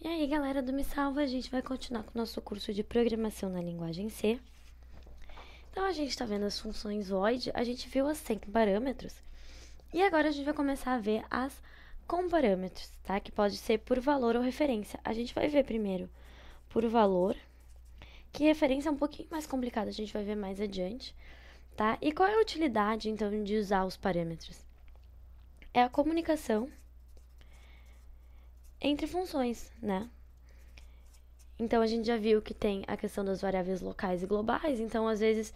E aí, galera do Me Salva, a gente vai continuar com o nosso curso de Programação na Linguagem C. Então, a gente está vendo as funções void, a gente viu as sem parâmetros, e agora a gente vai começar a ver as com parâmetros, tá? Que pode ser por valor ou referência. A gente vai ver primeiro por valor, que referência é um pouquinho mais complicado, a gente vai ver mais adiante, tá? E qual é a utilidade, então, de usar os parâmetros? É a comunicação entre funções, né? Então, a gente já viu que tem a questão das variáveis locais e globais. Então, às vezes,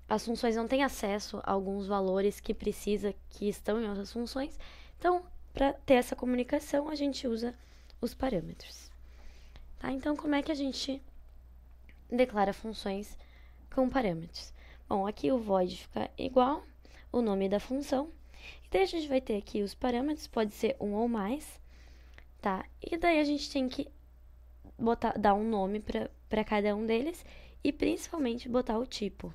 as funções não têm acesso a alguns valores que precisa, que estão em outras funções. Então, para ter essa comunicação, a gente usa os parâmetros. Tá? Então, como é que a gente declara funções com parâmetros? Bom, aqui o void fica igual o nome da função. E daí a gente vai ter aqui os parâmetros, pode ser um ou mais, tá? E daí a gente tem que dar um nome para cada um deles e principalmente botar o tipo,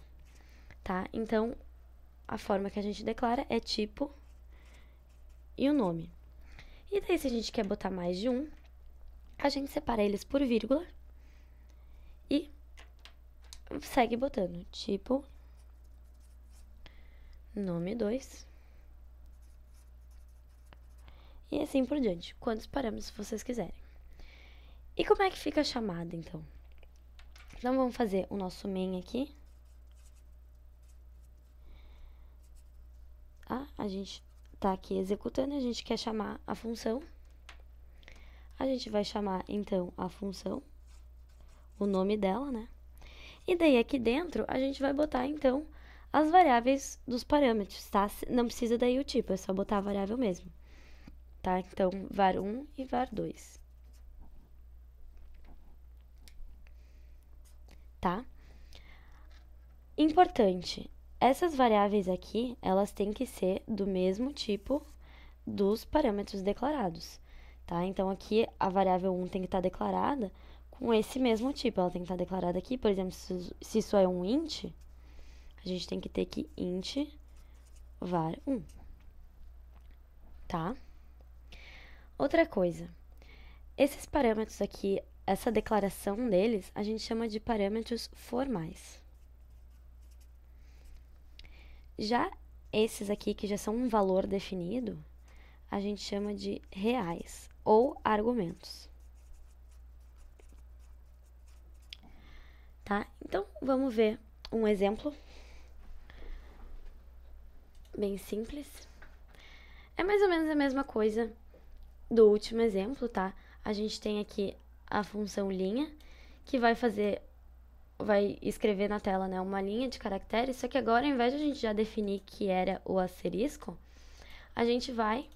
tá? Então, a forma que a gente declara é tipo e o nome. E daí, se a gente quer botar mais de um, a gente separa eles por vírgula e segue botando tipo, nome 2 e assim por diante, quantos parâmetros vocês quiserem. E como é que fica a chamada, então? Então, vamos fazer o nosso main aqui. A gente tá aqui executando, a gente quer chamar a função. A gente vai chamar, então, a função, o nome dela, né? E daí, aqui dentro, a gente vai botar, então, as variáveis dos parâmetros, tá? Não precisa daí o tipo, é só botar a variável mesmo, tá? Então, var1 e var2, tá? Importante, essas variáveis aqui, elas têm que ser do mesmo tipo dos parâmetros declarados, tá? Então, aqui a variável 1 tem que estar declarada com esse mesmo tipo. Ela tem que estar declarada aqui, por exemplo, se isso é um int, a gente tem que ter que int var1, tá? Outra coisa, esses parâmetros aqui, essa declaração deles, a gente chama de parâmetros formais. Já esses aqui, que já são um valor definido, a gente chama de reais ou argumentos. Tá? Então, vamos ver um exemplo bem simples. É mais ou menos a mesma coisa do último exemplo, tá? A gente tem aqui a função linha, que vai escrever na tela, né, uma linha de caracteres, só que agora, ao invés de a gente já definir que era o asterisco, a gente vai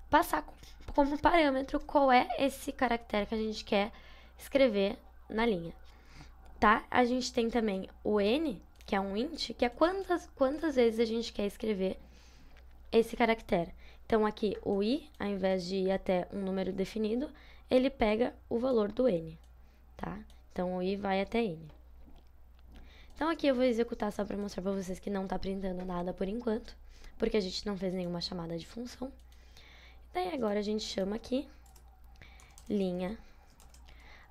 passar como parâmetro qual é esse caractere que a gente quer escrever na linha, tá? A gente tem também o n, que é um int, que é quantas vezes a gente quer escrever esse caractere. Então, aqui, o i, ao invés de ir até um número definido, ele pega o valor do n, tá? Então, o i vai até n. Então, aqui eu vou executar só para mostrar para vocês que não está printando nada por enquanto, porque a gente não fez nenhuma chamada de função. Daí, agora a gente chama aqui linha.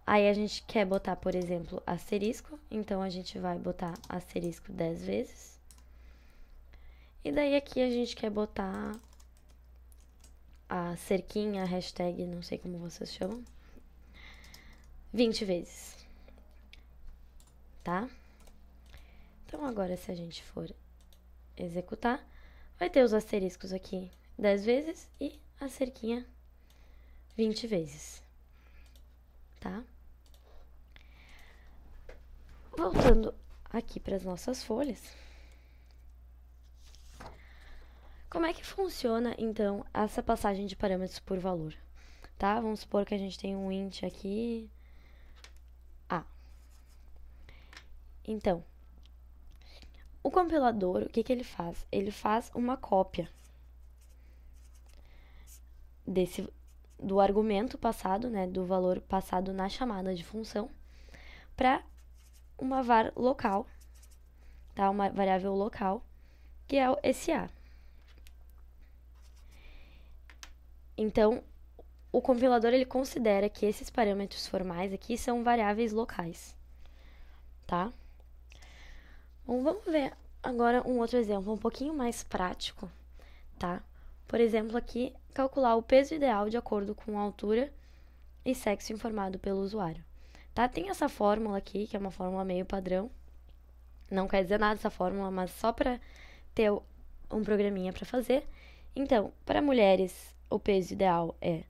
Aí, a gente quer botar, por exemplo, asterisco, então a gente vai botar asterisco 10 vezes. E daí, aqui a gente quer botar a cerquinha, a hashtag, não sei como vocês chamam, 20 vezes, tá? Então, agora, se a gente for executar, vai ter os asteriscos aqui 10 vezes e a cerquinha 20 vezes, tá? Voltando aqui para as nossas folhas, como é que funciona, então, essa passagem de parâmetros por valor? Tá? Vamos supor que a gente tem um int aqui, a. Então, o compilador, o que ele faz? Ele faz uma cópia do argumento passado, né, do valor passado na chamada de função, para uma var local, tá? Uma variável local, que é esse a. Então, o compilador ele considera que esses parâmetros formais aqui são variáveis locais, tá? Bom, vamos ver agora um outro exemplo um pouquinho mais prático, tá? Por exemplo, aqui, calcular o peso ideal de acordo com a altura e sexo informado pelo usuário, tá? Tem essa fórmula aqui, que é uma fórmula meio padrão. Não quer dizer nada essa fórmula, mas só para ter um programinha para fazer. Então, para mulheres, o peso ideal é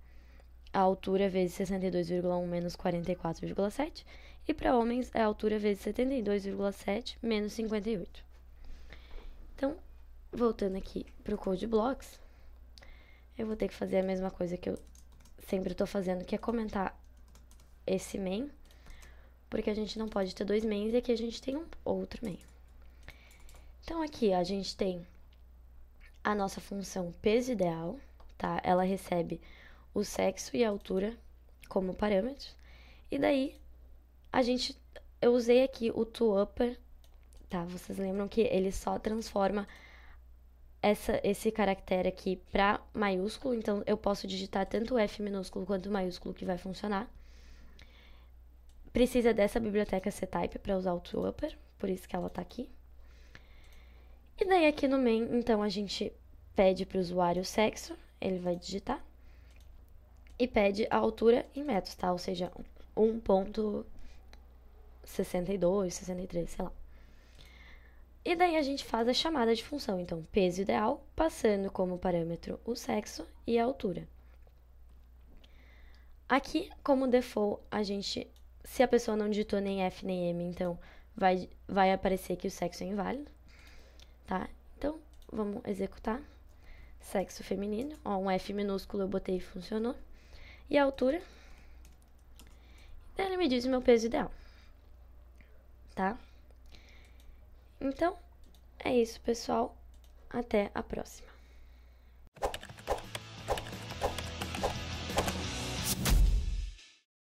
a altura vezes 62,1 menos 44,7. E para homens, é a altura vezes 72,7 menos 58. Então, voltando aqui para o Code Blocks, eu vou ter que fazer a mesma coisa que eu sempre estou fazendo, que é comentar esse main, porque a gente não pode ter dois mains e aqui a gente tem um outro main. Então, aqui a gente tem a nossa função peso ideal, tá? Ela recebe o sexo e a altura como parâmetros. E daí, eu usei aqui o toUpper, tá? Vocês lembram que ele só transforma esse caractere aqui para maiúsculo, então eu posso digitar tanto o F minúsculo quanto o maiúsculo que vai funcionar. Precisa dessa biblioteca ctype para usar o toUpper, por isso que ela tá aqui. E daí aqui no main, então, a gente pede para o usuário o sexo, ele vai digitar, e pede a altura em metros, tá? Ou seja, 1,62, 63, sei lá. E daí a gente faz a chamada de função, então, peso ideal, passando como parâmetro o sexo e a altura. Aqui, como default, se a pessoa não digitou nem F nem M, então vai aparecer que o sexo é inválido, tá? Então, vamos executar. Sexo feminino, ó, um F minúsculo eu botei e funcionou. E a altura, ele me diz o meu peso ideal, tá? Então, é isso, pessoal. Até a próxima.